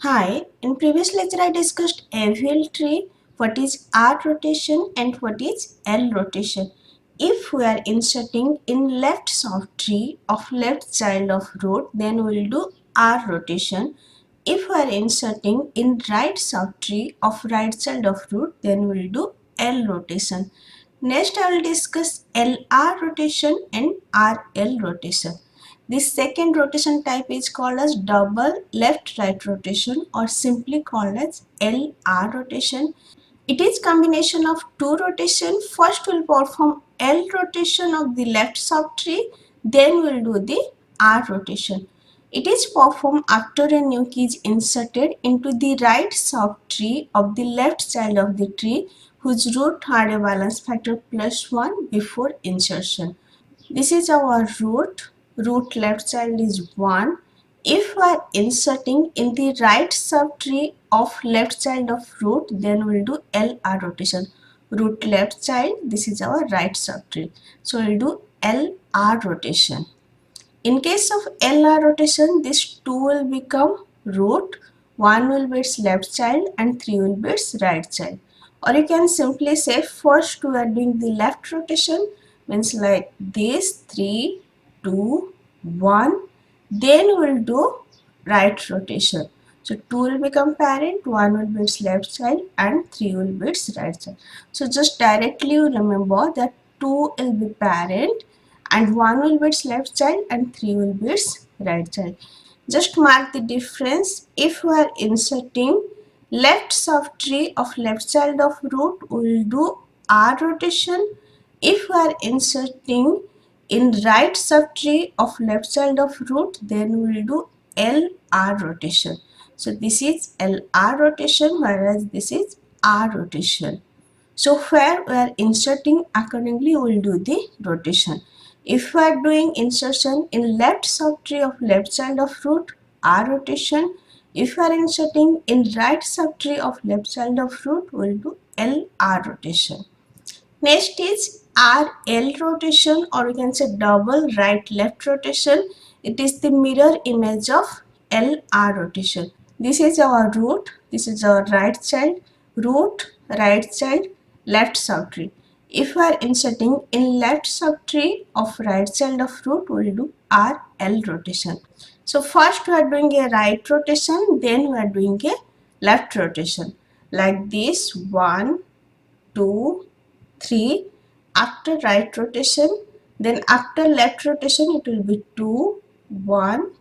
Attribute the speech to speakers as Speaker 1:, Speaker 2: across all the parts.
Speaker 1: Hi, in previous lecture I discussed AVL tree, what is R rotation and what is L rotation. If we are inserting in left subtree of left child of root, then we will do R rotation. If we are inserting in right subtree of right child of root, then we will do L rotation. Next I will discuss LR rotation and RL rotation. This second rotation type is called as double left-right rotation or simply called as LR rotation. It is combination of two rotation. First we'll perform L rotation of the left subtree, then we'll do the R rotation. It is performed after a new key is inserted into the right subtree of the left child of the tree whose root had a balance factor +1 before insertion. This is our root. Root left child is 1. If we are inserting in the right subtree of left child of root, then we'll do LR rotation. Root left child, this is our right subtree. So we'll do LR rotation. In case of LR rotation, this 2 will become root, 1 will be its left child and 3 will be its right child. Or you can simply say first we are doing the left rotation, means like this 3, 2, 1. Then we will do right rotation. So 2 will become parent, 1 will be its left child and 3 will be its right child. So just directly you remember that 2 will be parent and 1 will be its left child and 3 will be its right child. Just mark the difference. If we are inserting left subtree of left child of root, we will do R rotation. If we are inserting in right subtree of left child of root, then we will do LR rotation. So this is LR rotation, whereas this is R rotation. So where we are inserting accordingly, we will do the rotation. If we are doing insertion in left subtree of left child of root, R rotation. If we are inserting in right subtree of left child of root, we will do LR rotation. Next is RL rotation, or we can say double right left rotation. It is the mirror image of LR rotation. This is our root, this is our right child, root, right child, left subtree. If we are inserting in left subtree of right child of root, we will do RL rotation. So first we are doing a right rotation, then we are doing a left rotation. Like this, 1, 2, 3. After right rotation, then after left rotation it will be 2, 1,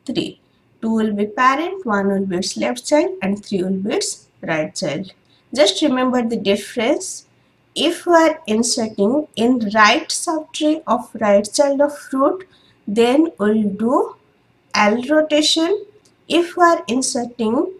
Speaker 1: 3. 2 will be parent, 1 will be its left child and 3 will be its right child. Just remember the difference. If we are inserting in right subtree of right child of root, then we'll do L rotation. If we are inserting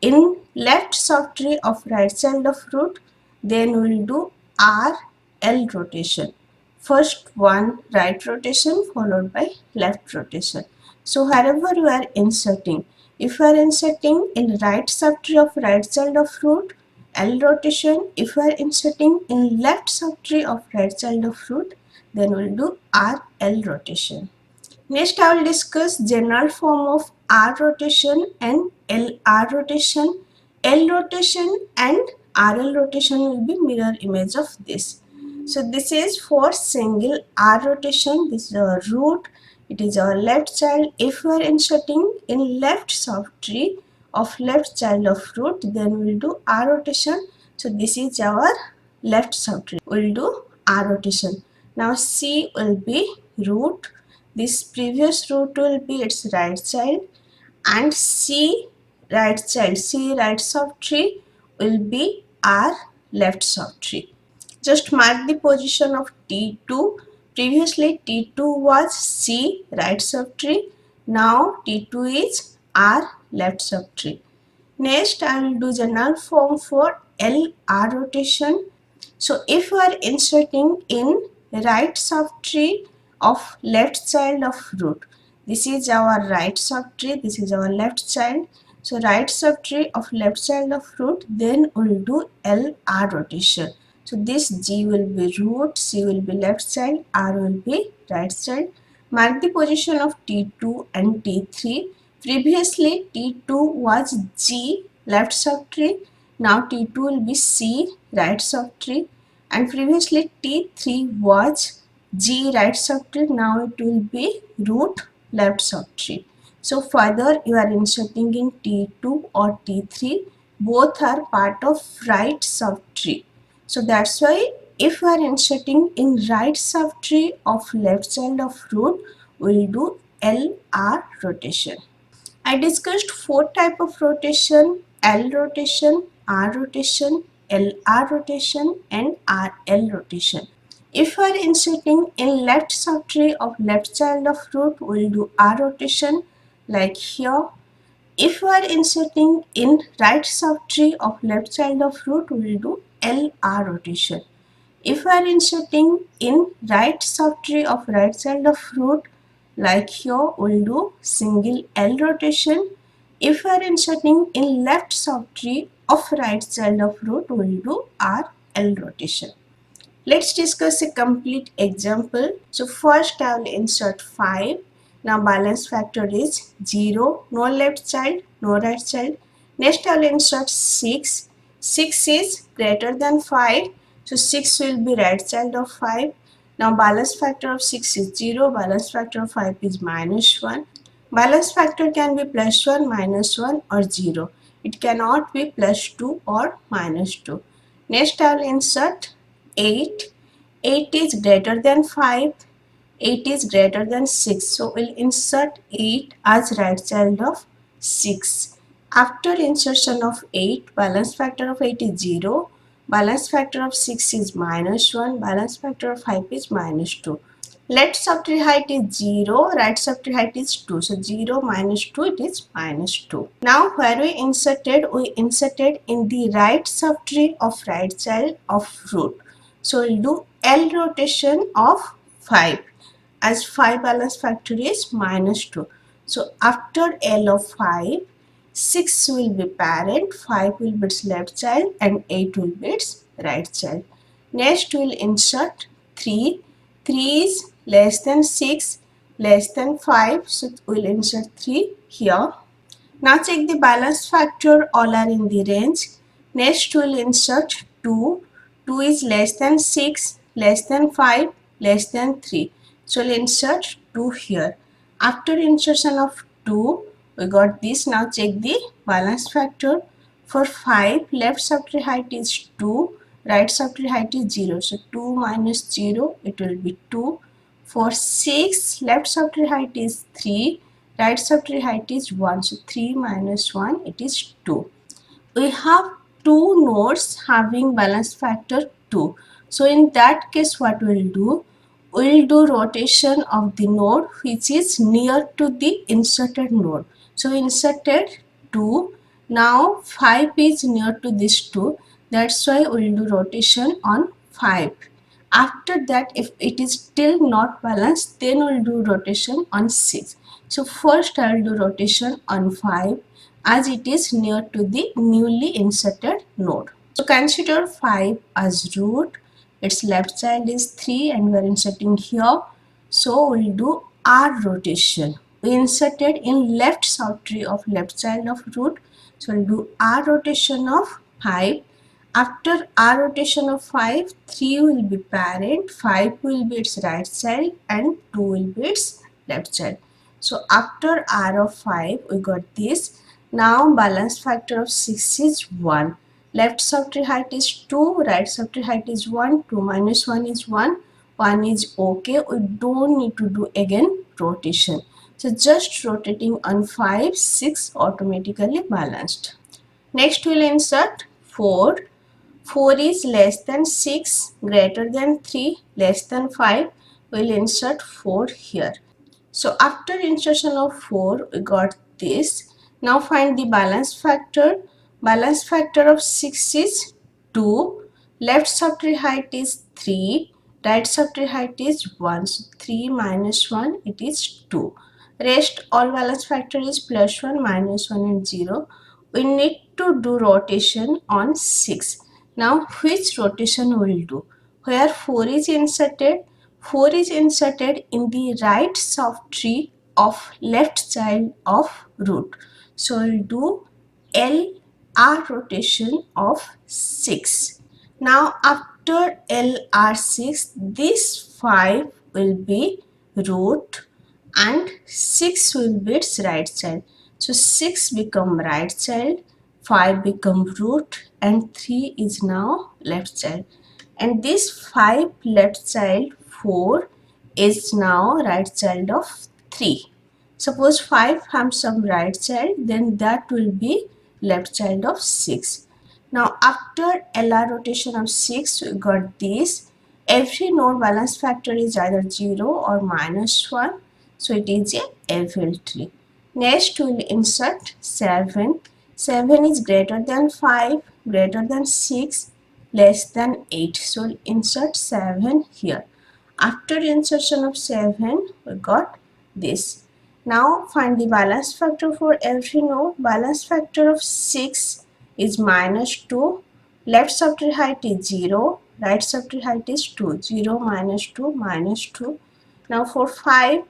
Speaker 1: in left subtree of right child of root, then we will do R L rotation. First one right rotation followed by left rotation. So wherever you are inserting, if you are inserting in right subtree of right child of root, L rotation. If you are inserting in left subtree of right child of root, then we will do R L rotation. Next, I will discuss general form of R rotation and LR rotation. L rotation and RL rotation will be mirror image of this. So this is for single R rotation. This is our root. It is our left child. If we are inserting in left subtree of left child of root, then we will do R rotation. So this is our left subtree. We will do R rotation. Now C will be root. This previous root will be its right child and C right child, C right subtree will be R left subtree. Just mark the position of T2. Previously T2 was C right subtree. Now T2 is R left subtree. Next I will do general form for LR rotation. So if we are inserting in right subtree of left child of root, this is our right subtree, this is our left child. So right subtree of left child of root, then we will do LR rotation. So this G will be root, C will be left child, R will be right child. Mark the position of T2 and T3. Previously T2 was G left subtree, now T2 will be C right subtree, and previously T3 was G right subtree, now it will be root left subtree. So further you are inserting in T2 or T3, both are part of right subtree. So that's why if we are inserting in right subtree of left child of root, we will do LR rotation. I discussed four type of rotation: L rotation, R rotation, LR rotation, and RL rotation. If we are inserting in left subtree of left child of root, we will do R rotation like here. If we are inserting in right subtree of left child of root, we will do LR rotation. If we are inserting in right subtree of right child of root, like here, we'll do single L rotation. If we are inserting in left subtree of right child of root, we'll do RL rotation. Let's discuss a complete example. So first I will insert 5. Now balance factor is 0. No left child, no right child. Next I will insert 6. 6 is greater than 5. So 6 will be right child of 5. Now balance factor of 6 is 0. Balance factor of 5 is minus 1. Balance factor can be plus 1, minus 1 or 0. It cannot be plus 2 or minus 2. Next I will insert 8. 8 is greater than 5. 8 is greater than 6. So we'll insert 8 as right child of 6. After insertion of 8, balance factor of 8 is 0. Balance factor of 6 is minus 1. Balance factor of 5 is minus 2. Left subtree height is 0, right subtree height is 2. So 0 minus 2, it is minus 2. Now where we inserted in the right subtree of right child of root. So we'll do L rotation of 5, as 5 balance factor is minus 2. So after L of 5, 6 will be parent, 5 will be its left child, and 8 will be its right child. Next we'll insert 3. 3 is less than 6, less than 5, so we'll insert 3 here. Now check the balance factor, all are in the range. Next we'll insert 2. 2 is less than 6, less than 5, less than 3. So we'll insert 2 here. After insertion of 2, we got this. Now check the balance factor. For 5, left subtree height is 2, right subtree height is 0. So 2 minus 0, it will be 2. For 6, left subtree height is 3, right subtree height is 1. So 3 minus 1, it is 2. We have two nodes having balance factor 2. So in that case, what we'll do? We'll do rotation of the node which is near to the inserted node. So inserted 2. Now 5 is near to this 2. That's why we'll do rotation on 5. After that, if it is still not balanced, then we'll do rotation on 6. So first I will do rotation on 5 as it is near to the newly inserted node. So consider 5 as root. Its left child is 3 and we are inserting here. So we'll do R rotation. We inserted in left subtree of left child of root. So we'll do R rotation of 5. After R rotation of 5, 3 will be parent, 5 will be its right child, and 2 will be its left child. So after R of 5, we got this. Now balance factor of 6 is 1. Left subtree height is 2, right subtree height is 1, 2 minus 1 is 1, 1 is okay. We don't need to do again rotation. So just rotating on 5, 6 automatically balanced. Next we'll insert 4. 4 is less than 6, greater than 3, less than 5. We'll insert 4 here. So after insertion of 4, we got this. Now find the balance factor. Balance factor of 6 is 2. Left subtree height is 3. Right subtree height is 1. So 3 minus 1, it is 2. Rest all balance factor is plus 1, minus 1 and 0. We need to do rotation on 6. Now which rotation will do? Where 4 is inserted? 4 is inserted in the right subtree of left child of root. So we'll do LR rotation of 6. Now after LR6, this 5 will be root and 6 will be its right child. So 6 become right child, 5 become root and 3 is now left child. And this 5 left child 4 is now right child of 3. Suppose 5 have some right child, then that will be left child of 6. Now after LR rotation of 6, we got this. Every node balance factor is either 0 or minus 1. So it is a AVL tree. Next we will insert 7. 7 is greater than 5, greater than 6, less than 8. So we'll insert 7 here. After insertion of 7, we got this. Now find the balance factor for every node. Balance factor of 6 is minus 2. Left subtree height is 0. Right subtree height is 2. 0 minus 2 minus 2. Now for 5,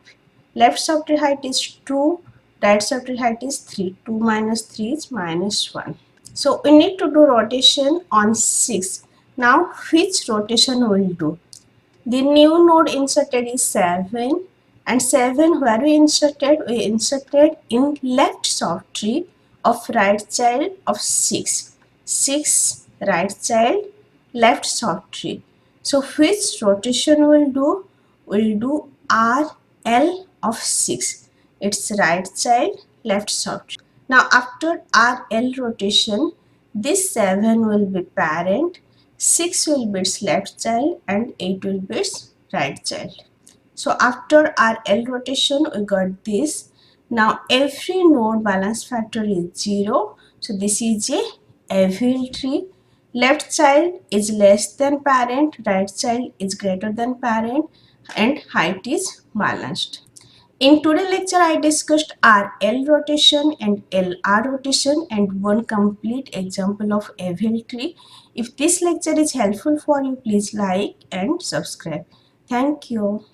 Speaker 1: left subtree height is 2. Right subtree height is 3. 2 minus 3 is minus 1. So we need to do rotation on 6. Now which rotation we will do? The new node inserted is 7, and 7 where we inserted in left soft tree of right child of 6. 6 right child, left soft tree. So which rotation will do? We'll do RL of 6. It's right child, left soft tree. Now after RL rotation, this 7 will be parent, 6 will be its left child and 8 will be its right child. So after our L rotation, we got this. Now every node balance factor is 0. So this is a AVL tree. Left child is less than parent, right child is greater than parent, and height is balanced. In today's lecture, I discussed RL rotation and LR rotation and one complete example of AVL tree. If this lecture is helpful for you, please like and subscribe. Thank you.